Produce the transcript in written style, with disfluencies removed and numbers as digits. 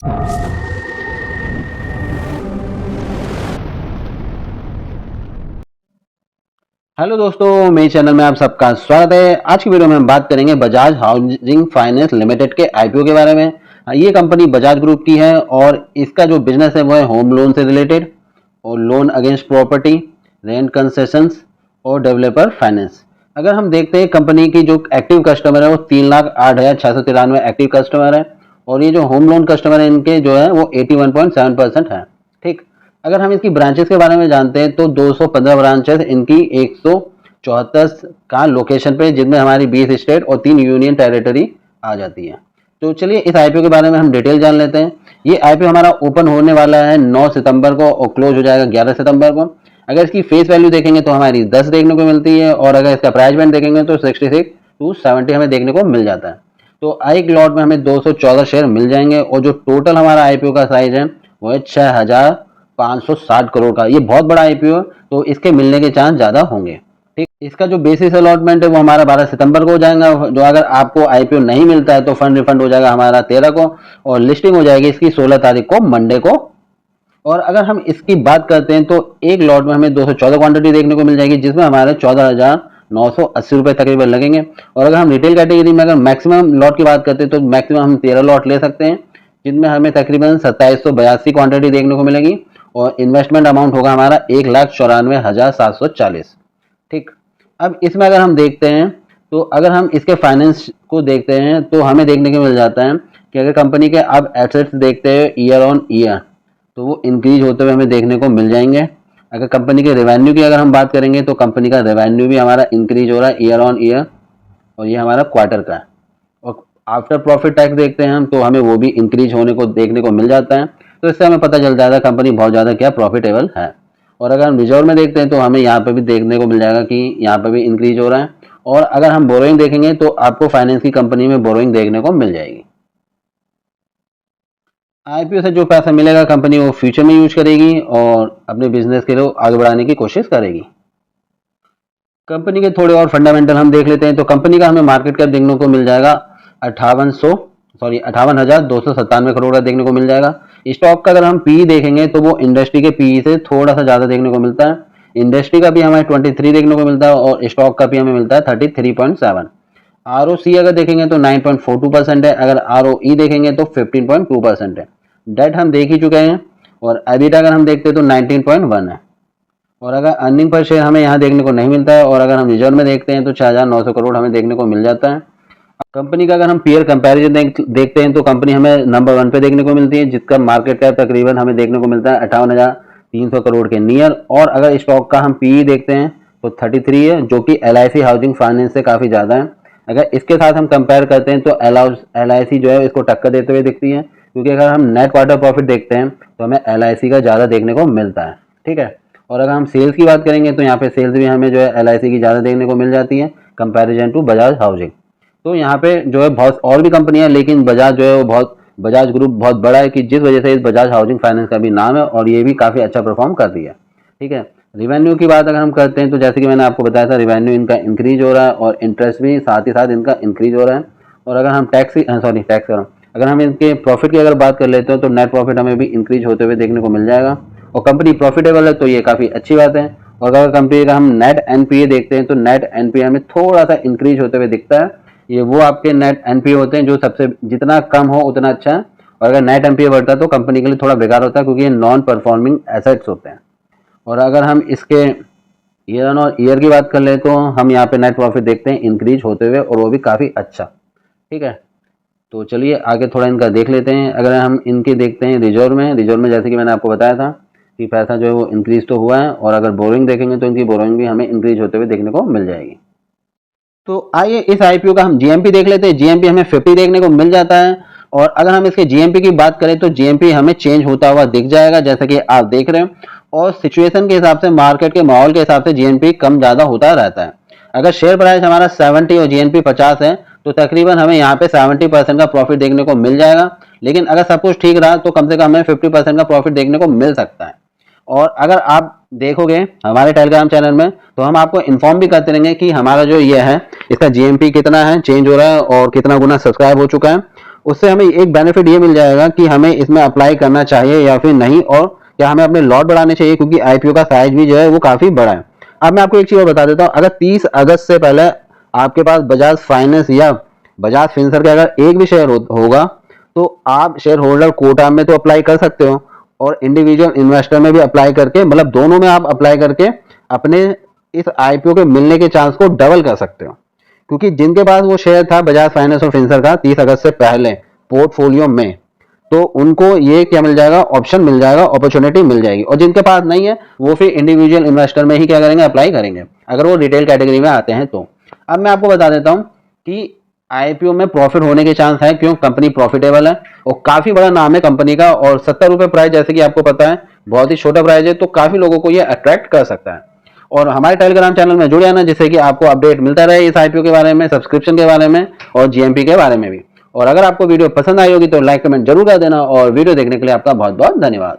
Hello दोस्तों, मेरे channel में आप सबका स्वागत है। आज की वीडियो में हम बात करेंगे बजाज हाउसिंग फाइनेंस लिमिटेड के आईपीओ के बारे में। ये कंपनी बजाज ग्रुप की है और इसका जो बिजनेस है वो है होम लोन से रिलेटेड और loan against property, rent concessions और डेवलपर फाइनेंस। अगर हम देखते हैं कंपनी की जो एक्टिव कस्टमर है वो 3,08,693 एक्टिव कस्टमर है और ये जो होम लोन कस्टमर है इनके जो है वो 81.7% है। ठीक, अगर हम इसकी ब्रांचेस के बारे में जानते हैं तो 215 ब्रांचेस इनकी 174 का लोकेशन पे, जिनमें हमारी 20 स्टेट और 3 यूनियन टेरिटरी आ जाती है। तो चलिए इस आईपीओ के बारे में हम डिटेल जान लेते हैं। ये आईपीओ हमारा ओपन होने वाला है 9 सितंबर को और क्लोज हो जाएगा 11 सितंबर को। अगर इसकी फेस वैल्यू देखेंगे तो हमारी 10 देखने को मिलती है और अगर इसका प्राइस बैंड देखेंगे तो 66 to 70 हमें देखने को मिल जाता है। तो एक लॉट में हमें 214 शेयर मिल जाएंगे और जो टोटल हमारा आईपीओ का साइज है वो है 6,560 करोड़ का। ये बहुत बड़ा आईपीओ है तो इसके मिलने के चांस ज्यादा होंगे। ठीक, इसका जो बेसिस अलॉटमेंट है वो हमारा 12 सितंबर को हो जाएगा। जो अगर आपको आईपीओ नहीं मिलता है तो फंड रिफंड हो जाएगा हमारा 13 को और लिस्टिंग हो जाएगी इसकी 16 तारीख को, मंडे को। और अगर हम इसकी बात करते हैं तो एक लॉट में हमें 214 क्वांटिटी देखने को मिल जाएगी, जिसमें हमारे 14,980 रुपए तकरीबन लगेंगे। और अगर हम रिटेल कैटेगरी में अगर मैक्सिमम लॉट की बात करते हैं तो मैक्सिमम हम 13 लॉट ले सकते हैं, जिनमें हमें तकरीबन 2782 क्वांटिटी देखने को मिलेगी और इन्वेस्टमेंट अमाउंट होगा हमारा 1,94,740। ठीक, अब इसमें अगर हम देखते हैं तो अगर हम इसके फाइनेंस को देखते हैं तो हमें देखने को मिल जाता है कि अगर कंपनी के अब एसेट्स देखते हैं ईयर ऑन ईयर तो वो इंक्रीज होते हुए हमें देखने को मिल जाएंगे। अगर कंपनी के रेवेन्यू की अगर हम बात करेंगे तो कंपनी का रेवेन्यू भी हमारा इंक्रीज हो रहा है ईयर ऑन ईयर और ये हमारा क्वार्टर का है। और आफ्टर प्रॉफिट टैक्स देखते हैं हम तो हमें वो भी इंक्रीज होने को देखने को मिल जाता है। तो इससे हमें पता चल जाता है कंपनी बहुत ज़्यादा क्या प्रॉफिटेबल है। और अगर हम रिजर्व में देखते हैं तो हमें यहाँ पे भी देखने को मिल जाएगा कि यहाँ पे भी इंक्रीज हो रहा है। और अगर हम बोरोइंग देखेंगे तो आपको फाइनेंस की कंपनी में बोरोइंग देखने को मिल जाएगी। आईपीओ से जो पैसा मिलेगा कंपनी वो फ्यूचर में यूज करेगी और अपने बिजनेस के लिए आगे बढ़ाने की कोशिश करेगी। कंपनी के थोड़े और फंडामेंटल हम देख लेते हैं तो कंपनी का हमें मार्केट कैप देखने को मिल जाएगा 58,297 करोड़ का देखने को मिल जाएगा। स्टॉक का अगर हम पी देखेंगे तो वो इंडस्ट्री के पी से थोड़ा सा ज्यादा देखने को मिलता है। इंडस्ट्री का भी हमें 23 देखने को मिलता है और स्टॉक का भी हमें मिलता है 33.7। आरओसी अगर देखेंगे तो 9.42% है, अगर आरओई देखेंगे तो 15.2% है। डेट हम देख ही चुके हैं और एबिटा अगर हम देखते हैं तो 19.1 है। और अगर अर्निंग पर शेयर हमें यहाँ देखने को नहीं मिलता है और अगर हम रिजर्व में देखते हैं तो 6,900 करोड़ हमें देखने को मिल जाता है। कंपनी का अगर हम पीयर कंपैरिजन देखते हैं तो कंपनी हमें नंबर 1 पे देखने को मिलती है, जिसका मार्केट कैप तकरीबन हमें देखने को मिलता है 58,300 करोड़ के नियर। और अगर स्टॉक का हम पीई देखते हैं तो 33 है, जो कि एलआईसी हाउसिंग फाइनेंस से काफ़ी ज़्यादा है। अगर इसके साथ हम कंपेयर करते हैं तो एलआईसी जो है इसको टक्कर देते हुए दिखती है, क्योंकि अगर हम नेट क्वार्टर प्रॉफिट देखते हैं तो हमें एलआईसी का ज़्यादा देखने को मिलता है। ठीक है, और अगर हम सेल्स की बात करेंगे तो यहाँ पे सेल्स भी हमें जो है एलआईसी की ज़्यादा देखने को मिल जाती है कंपैरिजन टू बजाज हाउसिंग। तो यहाँ पे जो है बहुत और भी कंपनियां हैं, लेकिन बजाज जो है वो बजाज ग्रुप बहुत बड़ा है कि जिस वजह से इस बजाज हाउसिंग फाइनेंस का भी नाम है और ये भी काफ़ी अच्छा परफॉर्म कर रही है। ठीक है, रिवेन्यू की बात अगर हम करते हैं तो जैसे कि मैंने आपको बताया था रिवेन्यू इनका इंक्रीज हो रहा है और इंटरेस्ट भी साथ ही साथ इनका इंक्रीज हो रहा है। और अगर हम अगर हम इनके प्रॉफिट की अगर बात कर लेते हैं तो नेट प्रॉफिट हमें भी इंक्रीज होते हुए देखने को मिल जाएगा और कंपनी प्रॉफिटेबल है तो ये काफ़ी अच्छी बात है। और अगर कंपनी का हम नेट एनपीए देखते हैं तो नेट एनपीए हमें थोड़ा सा इंक्रीज होते हुए दिखता है। ये वो आपके नेट एनपीए होते हैं जो सबसे जितना कम हो उतना अच्छा है, और अगर नेट एनपीए बढ़ता है तो कंपनी के लिए थोड़ा बेकार होता है क्योंकि ये नॉन परफॉर्मिंग एसेट्स होते हैं। और अगर हम इसके ईयर ऑन और ईयर की बात कर ले तो हम यहाँ पे नेट प्रॉफिट देखते हैं इंक्रीज होते हुए और वो भी काफ़ी अच्छा। ठीक है, तो चलिए आगे थोड़ा इनका देख लेते हैं। अगर हम इनके देखते हैं रिजर्व में जैसे कि मैंने आपको बताया था कि पैसा जो है वो इंक्रीज तो हुआ है और अगर बोरोइंग देखेंगे तो इनकी बोरोइंग भी हमें इंक्रीज होते हुए देखने को मिल जाएगी। तो आइए इस आईपीओ का हम जीएमपी देख लेते हैं। जीएमपी हमें 50 देखने को मिल जाता है और अगर हम इसके जीएमपी की बात करें तो जीएमपी हमें चेंज होता हुआ दिख जाएगा जैसा कि आप देख रहे हैं। और सिचुएशन के हिसाब से, मार्केट के माहौल के हिसाब से जीएमपी कम ज़्यादा होता रहता है। अगर शेयर प्राइस हमारा 70 और जीएमपी 50 है तो तकरीबन हमें यहाँ पे 70% का प्रॉफिट देखने को मिल जाएगा। लेकिन अगर सब कुछ ठीक रहा तो कम से कम हमें 50% का प्रॉफिट देखने को मिल सकता है। और अगर आप देखोगे हमारे टेलीग्राम चैनल में तो हम आपको इन्फॉर्म भी करते रहेंगे कि हमारा जो ये है इसका जीएमपी कितना है, चेंज हो रहा है और कितना गुना सब्सक्राइब हो चुका है। उससे हमें एक बेनिफिट ये मिल जाएगा कि हमें इसमें अप्लाई करना चाहिए या फिर नहीं, और क्या हमें अपने लॉट बढ़ाने चाहिए, क्योंकि आईपीओ का साइज भी जो है वो काफी बड़ा है। अब मैं आपको एक चीज और बता देता हूँ, अगर 30 अगस्त से पहले आपके पास बजाज फाइनेंस या बजाज फिनसर्व का अगर एक भी शेयर होगा तो आप शेयर होल्डर कोटा में तो अप्लाई कर सकते हो, और इंडिविजुअल इन्वेस्टर में भी अप्लाई करके, मतलब दोनों में आप अप्लाई करके अपने इस आईपीओ के मिलने के चांस को डबल कर सकते हो। क्योंकि जिनके पास वो शेयर था बजाज फाइनेंस और फिनसर्व का 30 अगस्त से पहले पोर्टफोलियो में, तो उनको ये क्या मिल जाएगा, ऑप्शन मिल जाएगा, अपॉर्चुनिटी मिल जाएगी। और जिनके पास नहीं है वो फिर इंडिविजुअल इन्वेस्टर में ही क्या करेंगे, अप्लाई करेंगे, अगर वो रिटेल कैटेगरी में आते हैं तो। अब मैं आपको बता देता हूं कि आईपीओ में प्रॉफिट होने के चांस है, क्यों, कंपनी प्रॉफिटेबल है और काफी बड़ा नाम है कंपनी का, और 70 रुपए प्राइस जैसे कि आपको पता है बहुत ही छोटा प्राइस है, तो काफी लोगों को ये अट्रैक्ट कर सकता है। और हमारे टेलीग्राम चैनल में जुड़ जाना, जिससे कि आपको अपडेट मिलता रहे इस आईपीओ के बारे में, सब्सक्रिप्शन के बारे में और जीएमपी के बारे में भी। और अगर आपको वीडियो पसंद आई होगी तो लाइक कमेंट जरूर कर देना, और वीडियो देखने के लिए आपका बहुत बहुत धन्यवाद।